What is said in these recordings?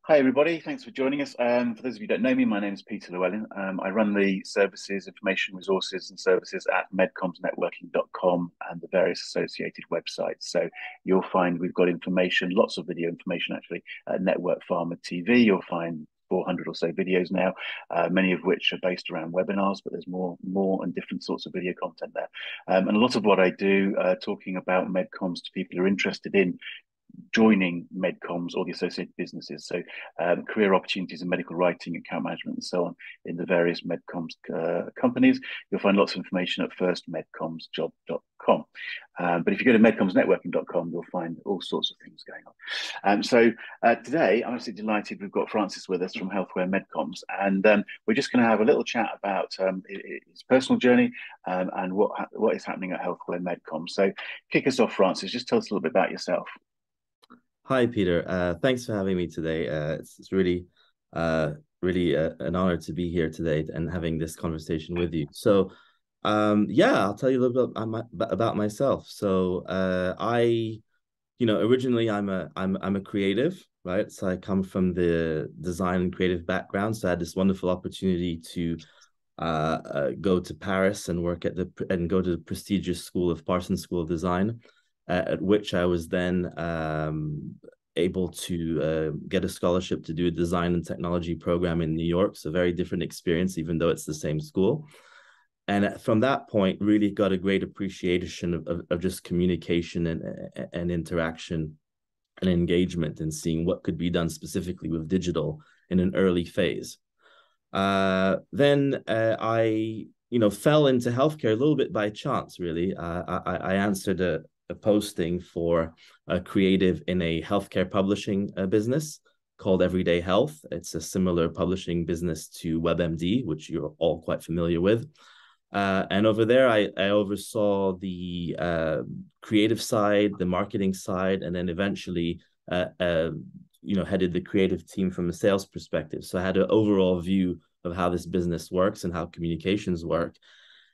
Hi, everybody. Thanks for joining us. For those of you who don't know me, my name is Peter Llewellyn. I run the services, information resources and services at MedComms and the various associated websites. So you'll find we've got information, lots of video information actually, at NetworkPharma TV. You'll find 400 or so videos now, many of which are based around webinars, but there's more and different sorts of video content there. And a lot of what I do, talking about MedComms to people who are interested in joining MedComms or the associated businesses. So career opportunities in medical writing, account management, and so on in the various MedComms companies. You'll find lots of information at firstmedcommsjob.com. But if you go to medcommsnetworking.com, you'll find all sorts of things going on. Today, I'm absolutely delighted we've got Francis with us from Healthware MedComms, and we're just going to have a little chat about his personal journey and what is happening at Healthware MedComms. So kick us off, Francis. Just tell us a little bit about yourself. Hi, Peter. Thanks for having me today. It's really an honor to be here today and having this conversation with you. So, yeah, I'll tell you a little bit about myself. So, originally I'm a creative, right? So I come from the design and creative background. So I had this wonderful opportunity to go to Paris and go to the prestigious Parsons School of Design, at which I was then able to get a scholarship to do a design and technology program in New York. So very different experience, even though it's the same school. And from that point, really got a great appreciation of just communication and interaction and engagement, and seeing what could be done specifically with digital in an early phase. Then I fell into healthcare a little bit by chance, really. I answered a posting for a creative in a healthcare publishing business called Everyday Health. It's a similar publishing business to WebMD, which you're all quite familiar with. And over there, I oversaw the creative side, the marketing side, and then eventually, headed the creative team from a sales perspective. So I had an overall view of how this business works and how communications work,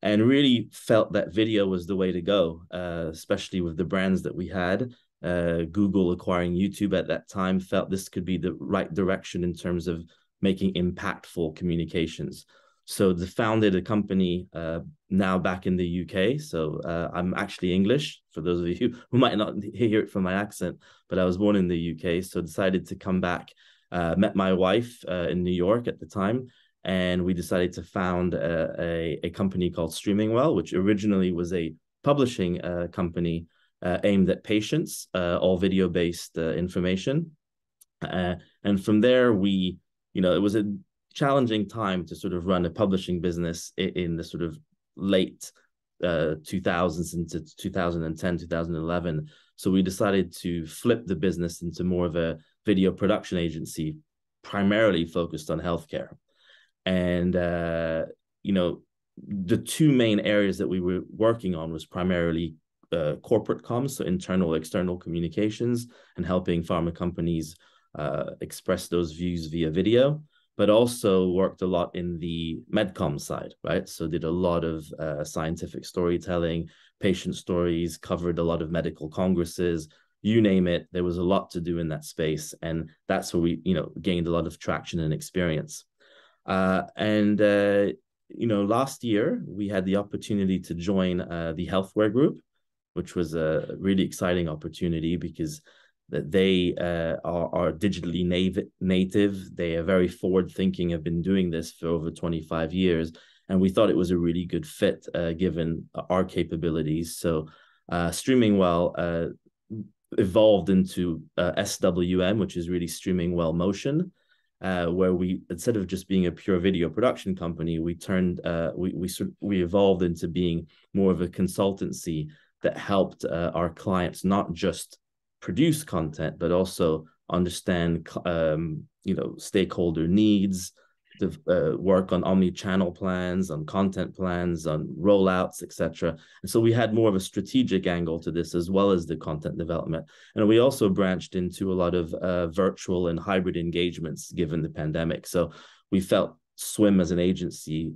and really felt that video was the way to go, especially with the brands that we had. Google acquiring YouTube at that time, felt this could be the right direction in terms of making impactful communications. So they founded a company now back in the UK. So I'm actually English, for those of you who might not hear it from my accent, but I was born in the UK. So decided to come back, met my wife in New York at the time, and we decided to found a company called Streamingwell, which originally was a publishing company aimed at patients, all video-based information. And from there, it was a challenging time to sort of run a publishing business in the sort of late 2000s into 2010, 2011. So we decided to flip the business into more of a video production agency, primarily focused on healthcare. And, the two main areas that we were working on was primarily corporate comms, so internal, external communications, and helping pharma companies express those views via video, but also worked a lot in the MedCom side, right? So did a lot of scientific storytelling, patient stories, covered a lot of medical congresses, you name it. There was a lot to do in that space. And that's where we, gained a lot of traction and experience. Last year, we had the opportunity to join the Healthware Group, which was a really exciting opportunity because they are digitally native. They are very forward-thinking, have been doing this for over 25 years. And we thought it was a really good fit given our capabilities. So Streamingwell evolved into SWM, which is really Streamingwell Motion, where we, instead of just being a pure video production company, we evolved into being more of a consultancy that helped our clients not just produce content, but also understand, stakeholder needs, work on omni-channel plans, on content plans, on rollouts, etc. And so we had more of a strategic angle to this, as well as the content development. And we also branched into a lot of virtual and hybrid engagements given the pandemic. So we felt Swim as an agency,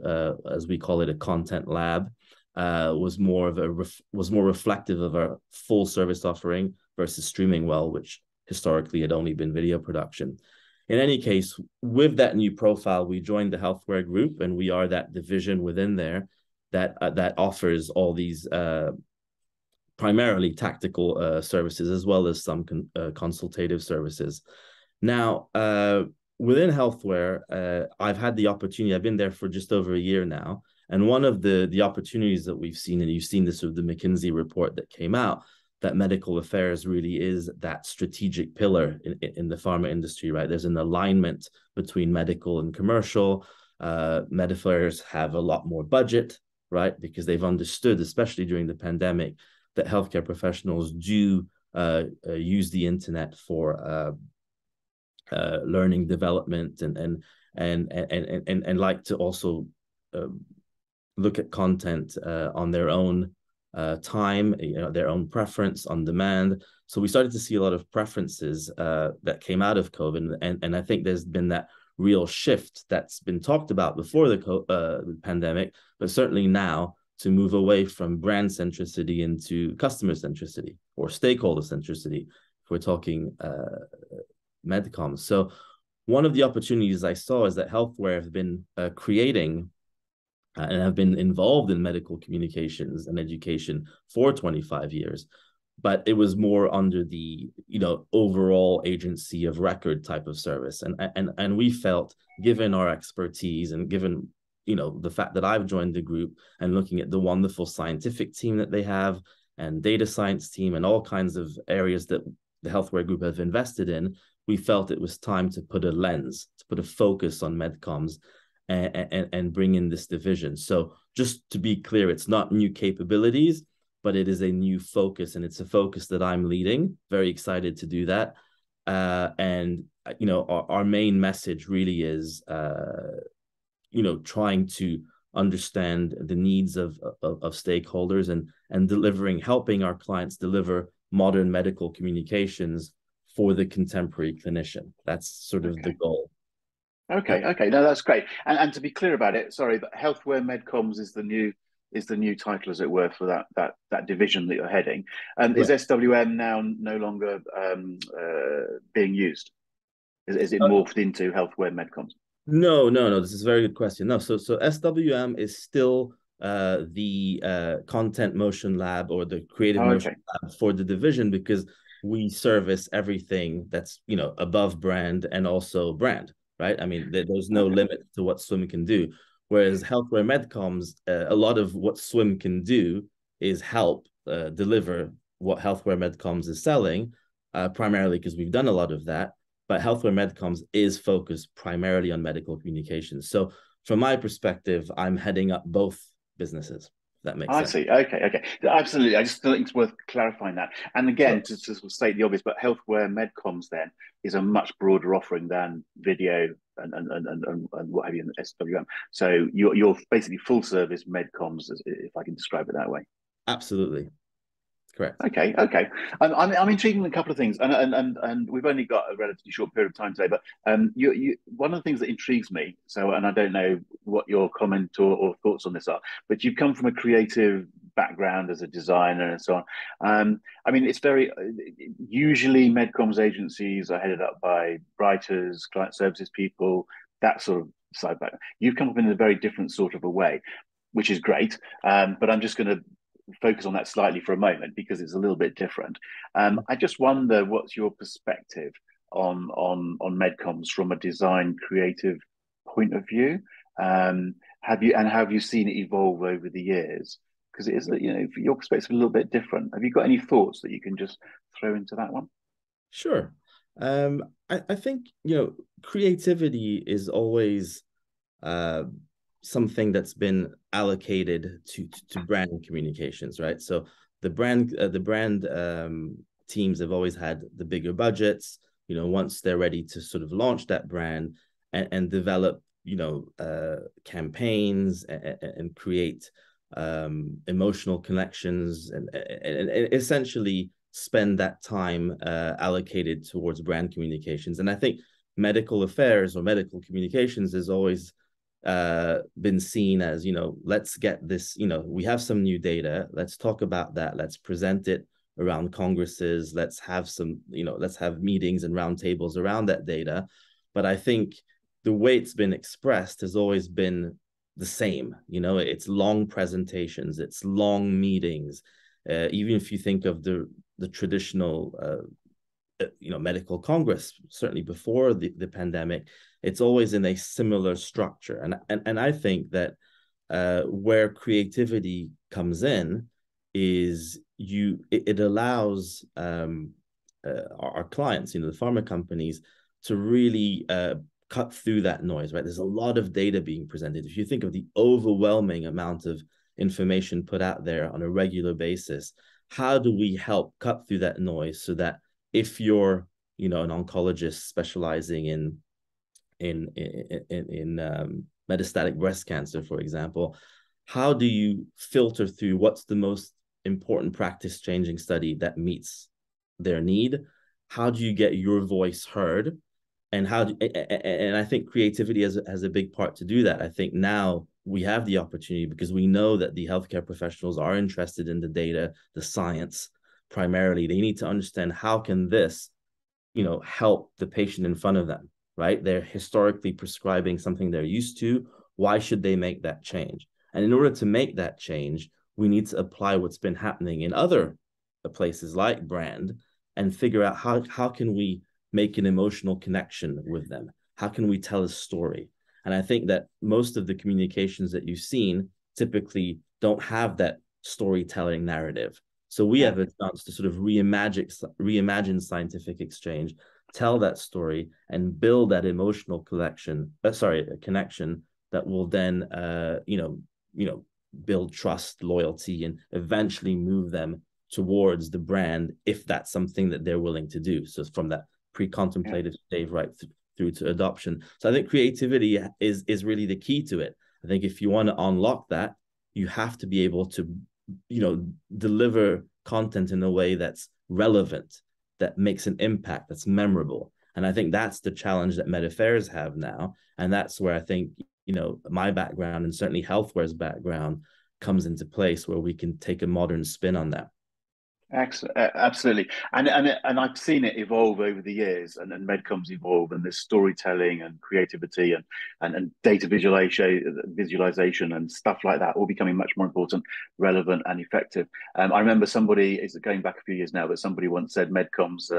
as we call it, a content lab, was more reflective of our full service offering versus Streamingwell, which historically had only been video production. in any case, with that new profile, we joined the Healthware group, and we are that division within there that offers all these primarily tactical services, as well as some consultative services. Now, within Healthware, I've had the opportunity, I've been there for just over a year now. And one of the opportunities that we've seen, and you've seen this with the McKinsey report that came out, that medical affairs really is that strategic pillar in the pharma industry, right? There's an alignment between medical and commercial. Med affairs have a lot more budget, right? Because they've understood, especially during the pandemic, that healthcare professionals do use the internet for learning development and like to also look at content on their own time, their own preference on demand. So we started to see a lot of preferences that came out of COVID, and I think there's been that real shift that's been talked about before the pandemic, but certainly now, to move away from brand centricity into customer centricity or stakeholder centricity, if we're talking MedComms. So one of the opportunities I saw is that Healthware have been creating and have been involved in medical communications and education for 25 years. But it was more under the, overall agency of record type of service. And we felt, given our expertise and given, the fact that I've joined the group and looking at the wonderful scientific team that they have and data science team and all kinds of areas that the Healthware group have invested in, we felt it was time to put a lens, to put a focus on MedComms and bring in this division. So just to be clear, it's not new capabilities, but it is a new focus, and it's a focus that I'm leading. Very excited to do that. And our main message really is, trying to understand the needs of stakeholders and helping our clients deliver modern medical communications for the contemporary clinician. That's sort of the goal. Okay. No, that's great. And to be clear about it, sorry, but Healthware MedComms is the new title, as it were, for that division that you're heading. Is SWM now no longer being used? Is it morphed into Healthware MedComms? No. This is a very good question. No, so SWM is still the content motion lab, or the creative motion lab for the division, because we service everything that's above brand and also brand, right? I mean, there's no limit to what Swim can do. Whereas Healthware MedComms, a lot of what Swim can do is help deliver what Healthware MedComms is selling, primarily because we've done a lot of that. But Healthware MedComms is focused primarily on medical communications. So from my perspective, I'm heading up both businesses. That makes sense. I see. Okay. Absolutely. I just think it's worth clarifying that. And again, to state the obvious, but Healthware MedComms then is a much broader offering than video and what have you in SWM. So you're basically full service MedComms, if I can describe it that way. Absolutely. Correct. Okay. I'm intrigued in a couple of things, and we've only got a relatively short period of time today. But you one of the things that intrigues me. So, and I don't know what your comment or thoughts on this are, but you've come from a creative background as a designer and so on. I mean, it's very usually MedComms agencies are headed up by writers, client services people, that sort of side background. You've come up in a very different sort of a way, which is great. But I'm just going to focus on that slightly for a moment because it's a little bit different. I just wonder, what's your perspective on MedComms from a design creative point of view? Have you seen it evolve over the years? Because it is, your perspective is a little bit different. Have you got any thoughts that you can just throw into that one? Sure. I think creativity is always something that's been allocated to brand communications, right? So the brand teams have always had the bigger budgets. Once they're ready to sort of launch that brand and develop, campaigns and create emotional connections and essentially spend that time allocated towards brand communications. And I think medical affairs or medical communications is always been seen as, let's get this, we have some new data, let's talk about that, let's present it around congresses, let's have some, let's have meetings and roundtables around that data. but I think the way it's been expressed has always been the same. It's long presentations, it's long meetings. Even if you think of the traditional medical congress, certainly before the pandemic, it's always in a similar structure. And I think that where creativity comes in is it allows our clients, the pharma companies, to really cut through that noise, right? There's a lot of data being presented. If you think of the overwhelming amount of information put out there on a regular basis, how do we help cut through that noise so that if you're, an oncologist specializing in metastatic breast cancer, for example, how do you filter through what's the most important practice-changing study that meets their need? How do you get your voice heard? And I think creativity has a big part to do that. I think now we have the opportunity because we know that the healthcare professionals are interested in the data, the science. Primarily, they need to understand how can this, help the patient in front of them, right? They're historically prescribing something they're used to. Why should they make that change? And in order to make that change, we need to apply what's been happening in other places like brand and figure out how can we make an emotional connection with them? How can we tell a story? And I think that most of the communications that you've seen typically don't have that storytelling narrative. So we have a chance to sort of reimagine scientific exchange, tell that story, and build that emotional connection that will then, build trust, loyalty, and eventually move them towards the brand if that's something that they're willing to do. So from that pre-contemplative stage right through to adoption. So I think creativity is really the key to it. I think if you want to unlock that, you have to be able to, deliver content in a way that's relevant, that makes an impact, that's memorable. And I think that's the challenge that Med Affairs have now. And that's where I think, my background and certainly Healthware's background comes into place, where we can take a modern spin on that. Excellent, absolutely, and I've seen it evolve over the years, and MedComms evolve, and there's storytelling and creativity and data visualization and stuff like that, all becoming much more important, relevant, and effective. I remember somebody, is going back a few years now, but somebody once said MedComms,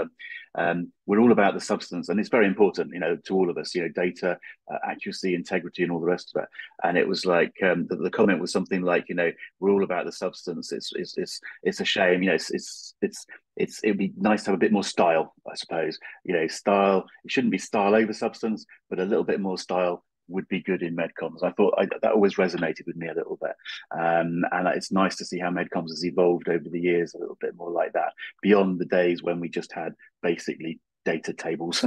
we're all about the substance, and it's very important, to all of us, data, accuracy, integrity, and all the rest of it. And it was like the comment was something like, we're all about the substance. It's a shame, it'd be nice to have a bit more style, I suppose. Style, it shouldn't be style over substance, but a little bit more style would be good in MedComms. I thought that always resonated with me a little bit. And it's nice to see how MedComms has evolved over the years, a little bit more like that, beyond the days when we just had basically data tables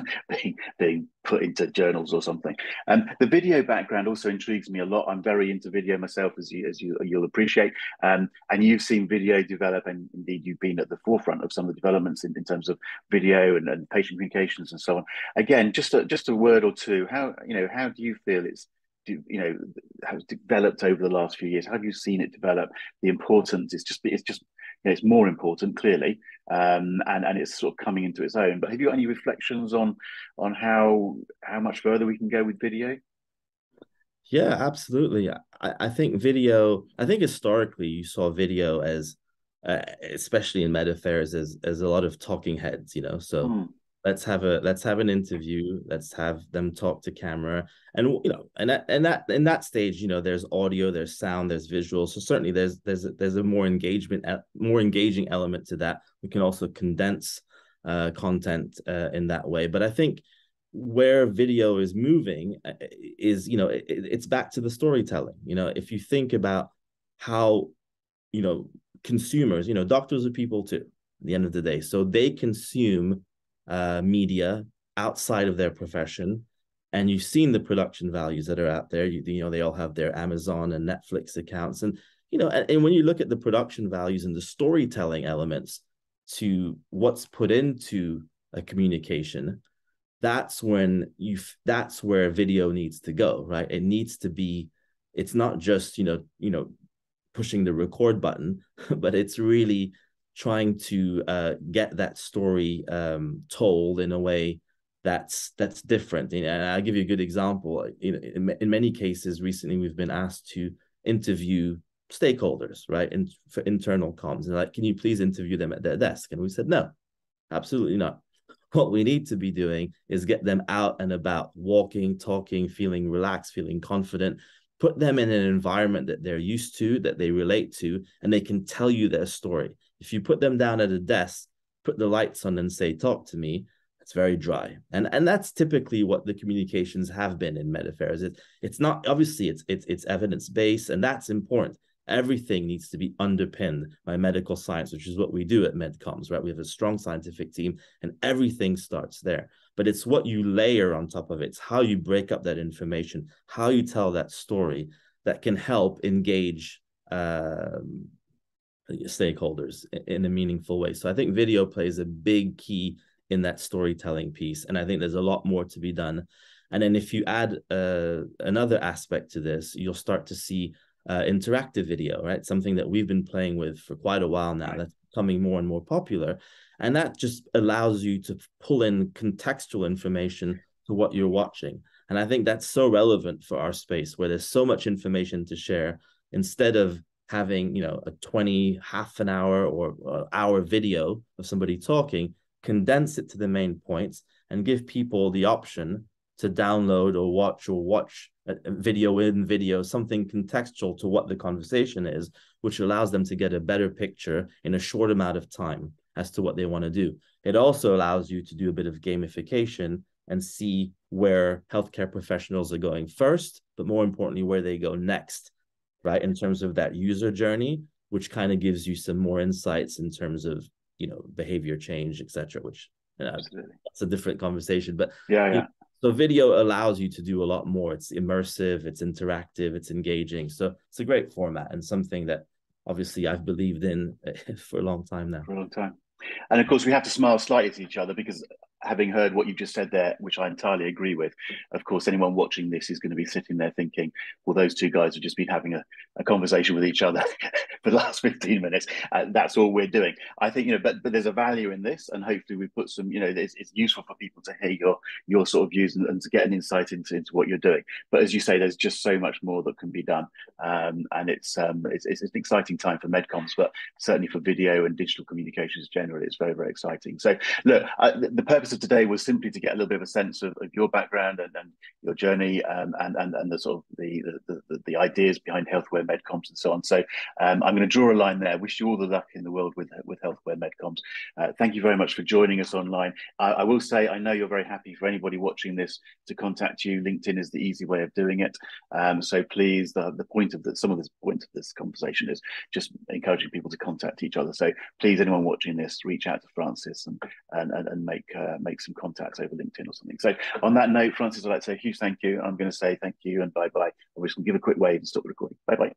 being put into journals or something. The video background also intrigues me a lot. I'm very into video myself, as you'll appreciate. And you've seen video develop, and indeed you've been at the forefront of some of the developments in terms of video and patient communications and so on. Again, just a word or two. How do you feel has developed over the last few years? How have you seen it develop? The importance it's just it's more important, clearly, and it's sort of coming into its own. But have you got any reflections on how much further we can go with video? Yeah, absolutely. I think historically you saw video as, especially in Med Affairs, as a lot of talking heads, So let's have an interview, let's have them talk to camera, and and in that stage, there's audio, there's sound, there's visual. So certainly there's a more engaging element to that. We can also condense content in that way. But I think where video is moving is, it's back to the storytelling. If you think about how, consumers, doctors are people too, at the end of the day. So they consume media outside of their profession. And you've seen the production values that are out there. They all have their Amazon and Netflix accounts. And, and when you look at the production values and the storytelling elements to what's put into a communication, that's where video needs to go, right? It's not just, pushing the record button, but it's really trying to get that story told in a way that's different. And I'll give you a good example. In many cases recently, we've been asked to interview stakeholders, right? And for internal comms, and like, can you please interview them at their desk? And we said, no, absolutely not. What we need to be doing is get them out and about, walking, talking, feeling relaxed, feeling confident, put them in an environment that they're used to, that they relate to, and they can tell you their story. If you put them down at a desk, put the lights on and say, talk to me, it's very dry. And that's typically what the communications have been in med affairs. It's not, obviously it's evidence-based, and that's important. Everything needs to be underpinned by medical science, which is what we do at MedComms, right? We have a strong scientific team, and everything starts there. But it's what you layer on top of it. It's how you break up that information, how you tell that story that can help engage stakeholders in a meaningful way. So I think video plays a big key in that storytelling piece. And I think there's a lot more to be done. And then if you add another aspect to this, you'll start to see interactive video, right? Something that we've been playing with for quite a while now, that's becoming more and more popular. And that just allows you to pull in contextual information to what you're watching. And I think that's so relevant for our space, where there's so much information to share. Instead of having, a 20 half an hour or hour video of somebody talking, condense it to the main points and give people the option to download or watch a video in video, something contextual to what the conversation is, which allows them to get a better picture in a short amount of time as to what they want to do. It also allows you to do a bit of gamification and see where healthcare professionals are going first, but more importantly, where they go next, right? In terms of that user journey, which kind of gives you some more insights in terms of, behavior change, etc., which that's a different conversation. But so video allows you to do a lot more. It's immersive, it's interactive, it's engaging. So it's a great format, and something that obviously I've believed in for a long time now. For a long time. And of course, we have to smile slightly to each other, because having heard what you've just said there, which I entirely agree with, of course, anyone watching this is going to be sitting there thinking, well, those two guys have just been having a conversation with each other for the last 15 minutes. That's all we're doing. I think, but there's a value in this, and hopefully we put some, it's useful for people to hear your sort of views and to get an insight into what you're doing. But as you say, there's just so much more that can be done. And it's an exciting time for MedComms, but certainly for video and digital communications generally, it's very, very exciting. So look, the purpose of today was simply to get a little bit of a sense of your background and your journey, and the sort of the ideas behind Healthware MedComms and so on. So I'm going to draw a line there. Wish you all the luck in the world with Healthware MedComms. Thank you very much for joining us online. I will say, I know you're very happy for anybody watching this to contact you. LinkedIn is the easy way of doing it. So please, the point of this conversation is just encouraging people to contact each other. So please, anyone watching this, reach out to Francis and make some contacts over LinkedIn or something. So on that note, Francis, I'd like to say a huge thank you. I'm going to say thank you and bye-bye. I'm just going to give a quick wave and stop the recording. Bye-bye.